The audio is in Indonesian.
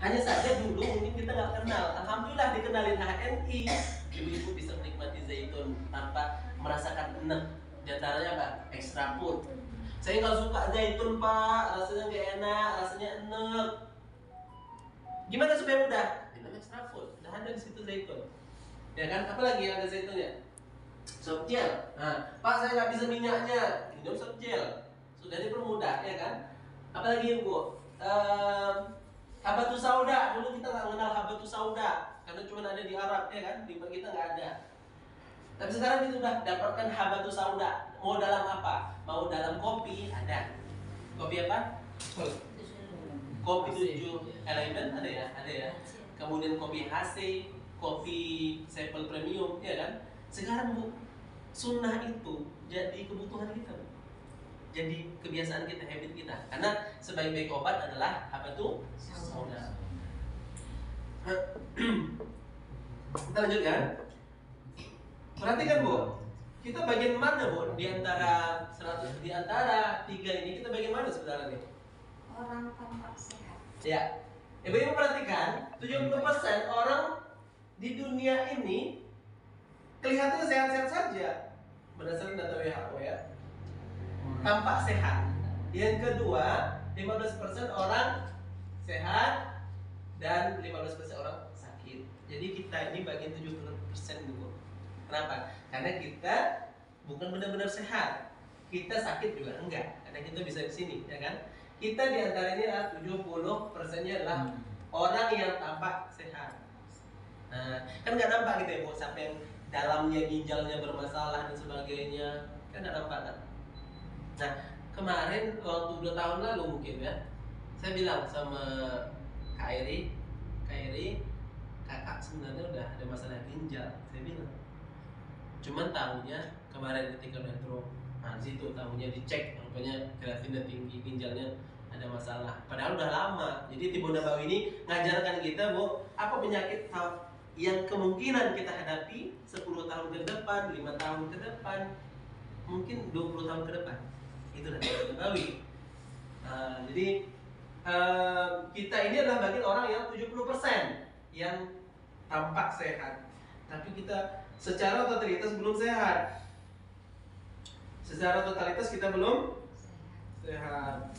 Hanya saja dulu mungkin kita nggak kenal. Alhamdulillah dikenalin HNI, ibu-ibu bisa menikmati zaitun tanpa merasakan enek. Di antaranya apa? Extra food. Saya nggak suka zaitun pak, rasanya nggak enak, rasanya enek. Gimana supaya mudah? Minum extra food. Udah ada di situ zaitun. Ya kan? Apalagi yang ada zaitunnya? Sop gel. Nah, Pak saya nggak bisa minyaknya, minum sop gel. Sudah dipermudah, ya kan? Apalagi Bu? Habatus sauda. Dulu kita nggak mengenal habatus sauda karena cuma ada di Arab, ya kan? Di kita nggak ada. Tapi sekarang kita sudah dapatkan habatus sauda. Mau dalam apa? Mau dalam kopi ada. Kopi apa? Kopi 711 ada ya, ada ya. Kemudian kopi HC, kopi Sepel Premium, ya kan? Sekarang Bu, sunnah itu jadi kebutuhan kita, Bu. Jadi kebiasaan kita, habit kita. Karena sebaik-baik obat adalah apa tuh? Sauda. Kita lanjutkan. Perhatikan Bu, kita bagian mana Bu? Di antara 100, di antara 3 ini kita bagian mana sebenarnya nih? Orang tampak sehat. Ya. Ibu-ibu perhatikan, 70% orang di dunia ini kelihatannya sehat-sehat saja berdasarkan data WHO ya. Tampak sehat. Yang kedua, 15% orang sehat dan 15% orang sakit. Jadi kita ini bagian 70% dulu. Kenapa? Karena kita bukan benar-benar sehat. Kita sakit juga enggak. Karena kita bisa di sini, ya kan? Kita di antara ini adalah 70%-nya adalah orang yang tampak sehat. Nah, kan nggak nampak gitu ya Bu, sampai yang dalamnya ginjalnya bermasalah dan sebagainya, kan nggak nampak kan? Nah, kemarin waktu 2 tahun lalu mungkin ya, saya bilang sama Kak Iri, kakak sebenarnya udah ada masalah ginjal, saya bilang. Cuman tahunya kemarin ketika metro, nah di situ tahunya dicek, rupanya kreatinnya tinggi, ginjalnya ada masalah. Padahal udah lama. Jadi Tibo Nabawi ini ngajarkan kita Bu, apa penyakit yang kemungkinan kita hadapi 10 tahun ke depan, 5 tahun ke depan, mungkin 20 tahun ke depan. Itu dari Tibo Nabawi. Jadi kita ini adalah bagian orang yang 70% yang tampak sehat, tapi kita secara totalitas belum sehat. Secara totalitas kita belum sehat.